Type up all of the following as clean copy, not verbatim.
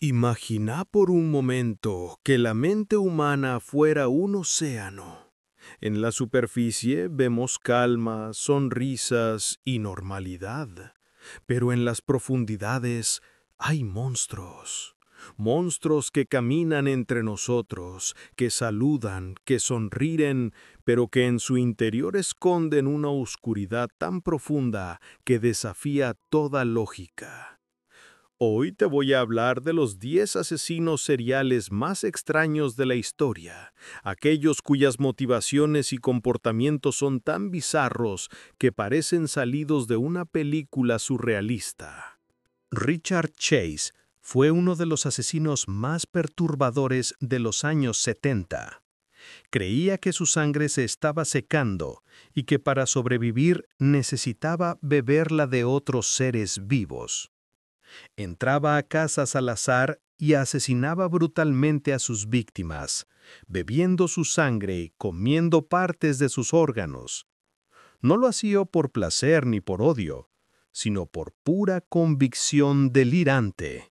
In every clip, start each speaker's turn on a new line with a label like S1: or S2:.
S1: Imagina por un momento que la mente humana fuera un océano. En la superficie vemos calma, sonrisas y normalidad, pero en las profundidades hay monstruos. Monstruos que caminan entre nosotros, que saludan, que sonríen, pero que en su interior esconden una oscuridad tan profunda que desafía toda lógica. Hoy te voy a hablar de los 10 asesinos seriales más extraños de la historia, aquellos cuyas motivaciones y comportamientos son tan bizarros que parecen salidos de una película surrealista.
S2: Richard Chase fue uno de los asesinos más perturbadores de los años 70. Creía que su sangre se estaba secando y que para sobrevivir necesitaba beberla de otros seres vivos. Entraba a casas al azar y asesinaba brutalmente a sus víctimas, bebiendo su sangre y comiendo partes de sus órganos. No lo hacía por placer ni por odio, sino por pura convicción delirante.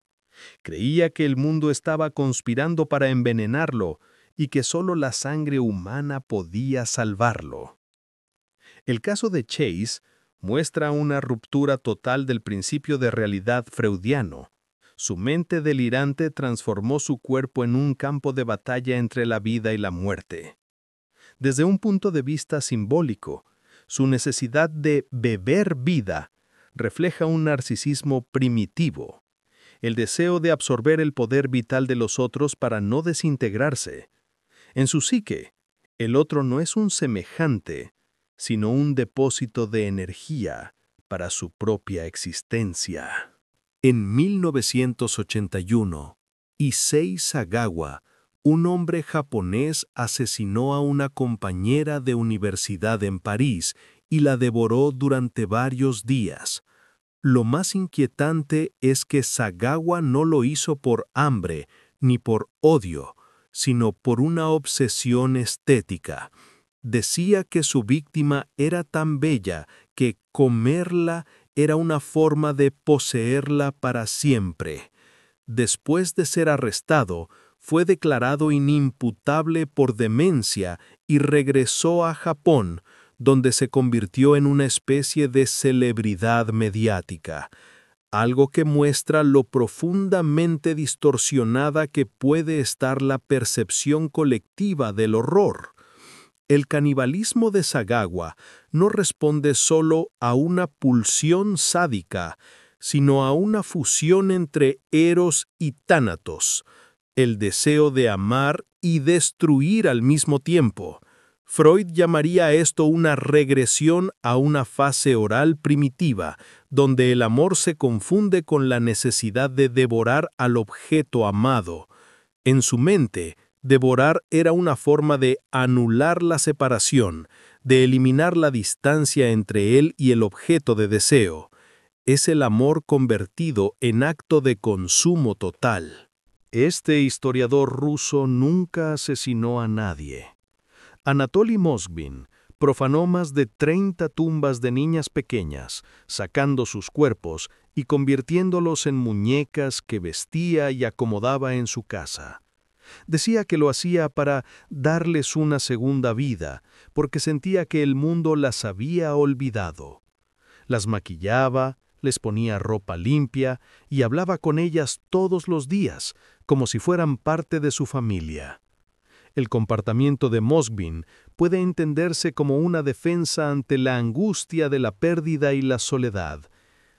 S2: Creía que el mundo estaba conspirando para envenenarlo y que solo la sangre humana podía salvarlo. El caso de Chase muestra una ruptura total del principio de realidad freudiano. Su mente delirante transformó su cuerpo en un campo de batalla entre la vida y la muerte. Desde un punto de vista simbólico, su necesidad de beber vida refleja un narcisismo primitivo, el deseo de absorber el poder vital de los otros para no desintegrarse. En su psique, el otro no es un semejante, sino un depósito de energía para su propia existencia.
S1: En 1981, Issei Sagawa, un hombre japonés, asesinó a una compañera de universidad en París y la devoró durante varios días. Lo más inquietante es que Sagawa no lo hizo por hambre ni por odio, sino por una obsesión estética. Decía que su víctima era tan bella que comerla era una forma de poseerla para siempre. Después de ser arrestado, fue declarado inimputable por demencia y regresó a Japón, donde se convirtió en una especie de celebridad mediática, algo que muestra lo profundamente distorsionada que puede estar la percepción colectiva del horror. El canibalismo de Sagawa no responde solo a una pulsión sádica, sino a una fusión entre Eros y Tánatos, el deseo de amar y destruir al mismo tiempo. Freud llamaría a esto una regresión a una fase oral primitiva, donde el amor se confunde con la necesidad de devorar al objeto amado. En su mente, devorar era una forma de anular la separación, de eliminar la distancia entre él y el objeto de deseo. Es el amor convertido en acto de consumo total. Este historiador ruso nunca asesinó a nadie. Anatoly Moskvin profanó más de 30 tumbas de niñas pequeñas, sacando sus cuerpos y convirtiéndolos en muñecas que vestía y acomodaba en su casa. Decía que lo hacía para darles una segunda vida, porque sentía que el mundo las había olvidado. Las maquillaba, les ponía ropa limpia y hablaba con ellas todos los días, como si fueran parte de su familia. El comportamiento de Moskvin puede entenderse como una defensa ante la angustia de la pérdida y la soledad.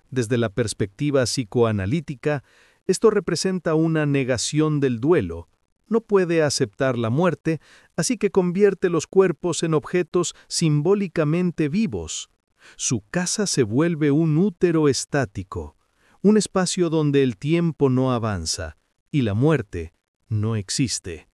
S1: Desde la perspectiva psicoanalítica, esto representa una negación del duelo. No puede aceptar la muerte, así que convierte los cuerpos en objetos simbólicamente vivos. Su casa se vuelve un útero estático, un espacio donde el tiempo no avanza y la muerte no existe.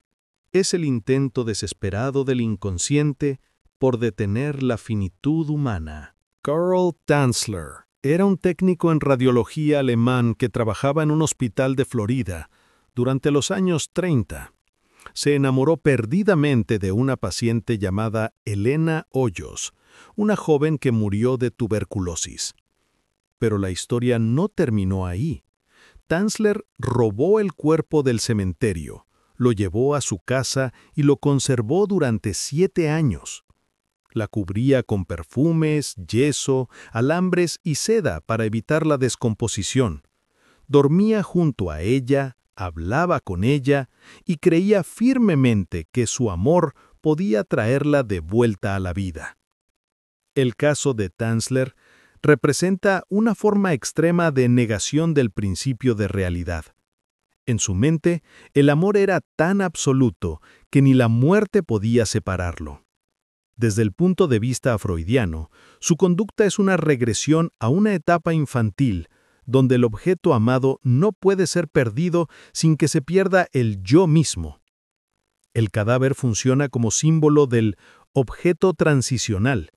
S1: Es el intento desesperado del inconsciente por detener la finitud humana. Karl Tanzler era un técnico en radiología alemán que trabajaba en un hospital de Florida durante los años 30. Se enamoró perdidamente de una paciente llamada Elena Hoyos, una joven que murió de tuberculosis. Pero la historia no terminó ahí.
S2: Tanzler robó el cuerpo del cementerio, lo llevó a su casa y lo conservó durante 7 años. La cubría con perfumes, yeso, alambres y seda para evitar la descomposición. Dormía junto a ella, hablaba con ella y creía firmemente que su amor podía traerla de vuelta a la vida. El caso de Tanzler representa una forma extrema de negación del principio de realidad. En su mente, el amor era tan absoluto que ni la muerte podía separarlo. Desde el punto de vista freudiano, su conducta es una regresión a una etapa infantil, donde el objeto amado no puede ser perdido sin que se pierda el yo mismo. El cadáver funciona como símbolo del objeto transicional,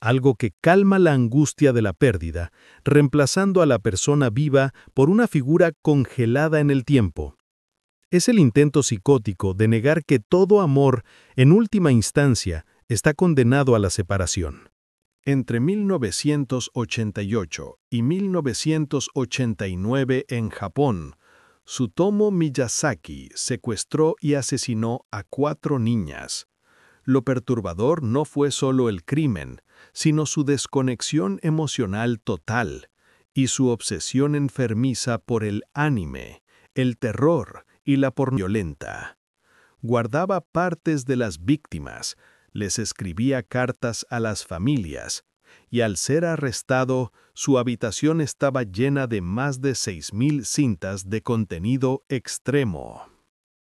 S2: algo que calma la angustia de la pérdida, reemplazando a la persona viva por una figura congelada en el tiempo. Es el intento psicótico de negar que todo amor, en última instancia, está condenado a la separación. Entre 1988 y 1989 en Japón, Tsutomu Miyazaki secuestró y asesinó a 4 niñas. Lo perturbador no fue solo el crimen, sino su desconexión emocional total y su obsesión enfermiza por el anime, el terror y la pornografía violenta. Guardaba partes de las víctimas, les escribía cartas a las familias, y al ser arrestado, su habitación estaba llena de más de 6.000 cintas de contenido extremo.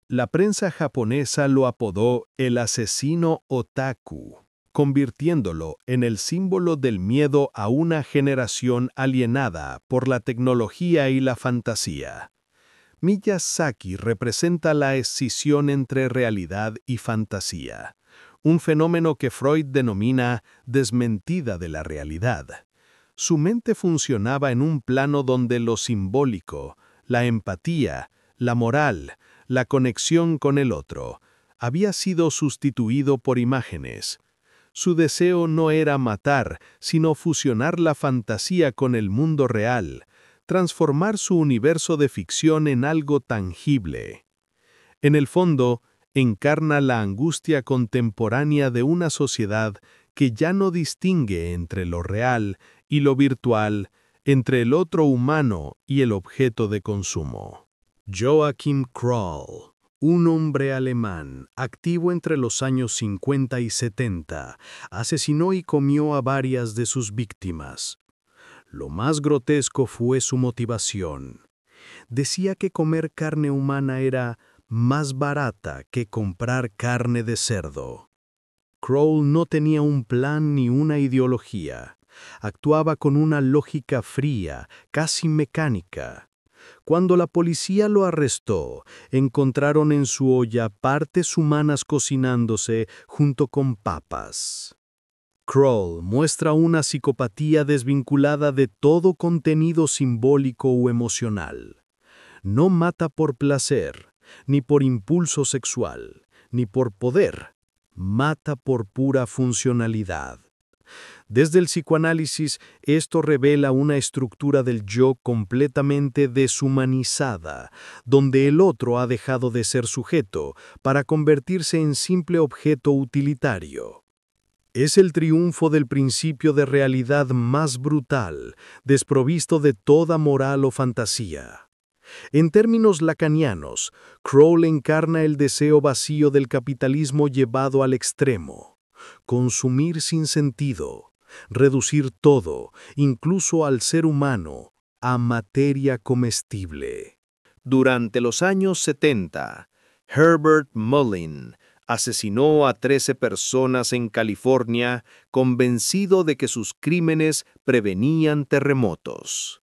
S2: La prensa japonesa lo apodó el asesino otaku, convirtiéndolo en el símbolo del miedo a una generación alienada por la tecnología y la fantasía. Miyazaki representa la escisión entre realidad y fantasía, un fenómeno que Freud denomina desmentida de la realidad. Su mente funcionaba en un plano donde lo simbólico, la empatía, la moral, la conexión con el otro, había sido sustituido por imágenes. Su deseo no era matar, sino fusionar la fantasía con el mundo real, transformar su universo de ficción en algo tangible. En el fondo, encarna la angustia contemporánea de una sociedad que ya no distingue entre lo real y lo virtual, entre el otro humano y el objeto de consumo. Joachim Kroll, un hombre alemán, activo entre los años 50 y 70, asesinó y comió a varias de sus víctimas. Lo más grotesco fue su motivación. Decía que comer carne humana era más barata que comprar carne de cerdo. Kroll no tenía un plan ni una ideología. Actuaba con una lógica fría, casi mecánica. Cuando la policía lo arrestó, encontraron en su olla partes humanas cocinándose junto con papas. Kroll muestra una psicopatía desvinculada de todo contenido simbólico o emocional. No mata por placer, ni por impulso sexual, ni por poder. Mata por pura funcionalidad. Desde el psicoanálisis, esto revela una estructura del yo completamente deshumanizada, donde el otro ha dejado de ser sujeto para convertirse en simple objeto utilitario. Es el triunfo del principio de realidad más brutal, desprovisto de toda moral o fantasía. En términos lacanianos, Kroll encarna el deseo vacío del capitalismo llevado al extremo. Consumir sin sentido, reducir todo, incluso al ser humano, a materia comestible. Durante los años 70, Herbert Mullin asesinó a 13 personas en California, convencido de que sus crímenes prevenían terremotos.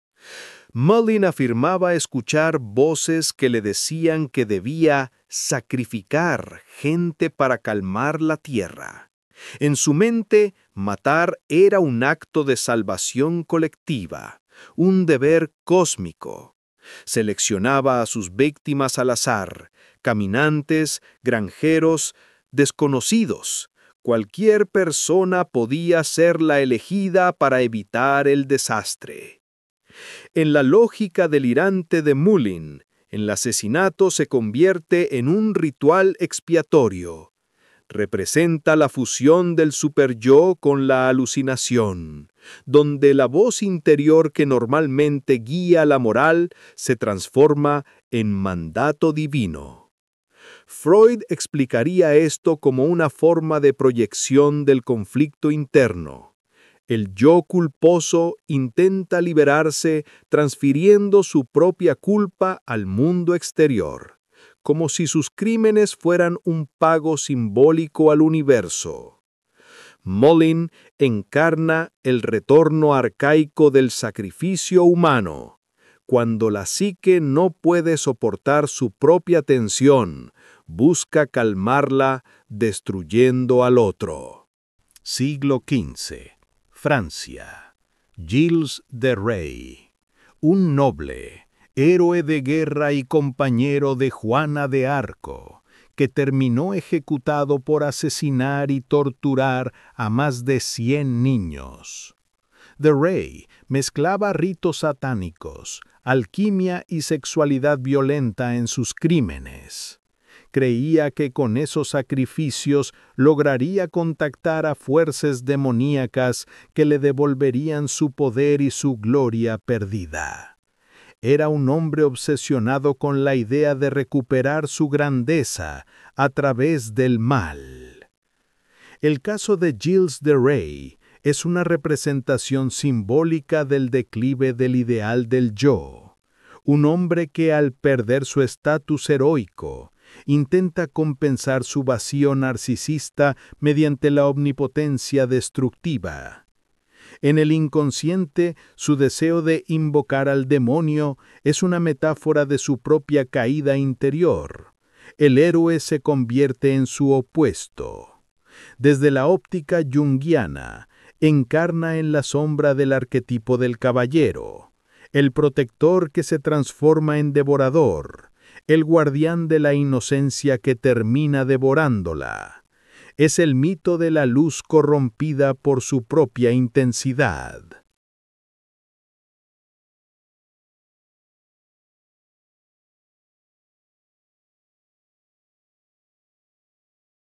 S2: Mullin afirmaba escuchar voces que le decían que debía sacrificar gente para calmar la tierra. En su mente, matar era un acto de salvación colectiva, un deber cósmico. Seleccionaba a sus víctimas al azar, caminantes, granjeros, desconocidos. Cualquier persona podía ser la elegida para evitar el desastre. En la lógica delirante de Mullin, el asesinato se convierte en un ritual expiatorio. Representa la fusión del superyo con la alucinación, donde la voz interior que normalmente guía la moral se transforma en mandato divino. Freud explicaría esto como una forma de proyección del conflicto interno. El yo culposo intenta liberarse transfiriendo su propia culpa al mundo exterior, como si sus crímenes fueran un pago simbólico al universo. Mullin encarna el retorno arcaico del sacrificio humano, cuando la psique no puede soportar su propia tensión, busca calmarla destruyendo al otro.
S1: Siglo XV. Francia. Gilles de Rais, un noble, héroe de guerra y compañero de Juana de Arco, que terminó ejecutado por asesinar y torturar a más de 100 niños. De Rais mezclaba ritos satánicos, alquimia y sexualidad violenta en sus crímenes. Creía que con esos sacrificios lograría contactar a fuerzas demoníacas que le devolverían su poder y su gloria perdida. Era un hombre obsesionado con la idea de recuperar su grandeza a través del mal. El caso de Gilles de Rais es una representación simbólica del declive del ideal del yo. Un hombre que al perder su estatus heroico, intenta compensar su vacío narcisista mediante la omnipotencia destructiva. En el inconsciente, su deseo de invocar al demonio es una metáfora de su propia caída interior. El héroe se convierte en su opuesto. Desde la óptica junguiana, encarna en la sombra del arquetipo del caballero, el protector que se transforma en devorador, el guardián de la inocencia que termina devorándola. Es el mito de la luz corrompida por su propia intensidad.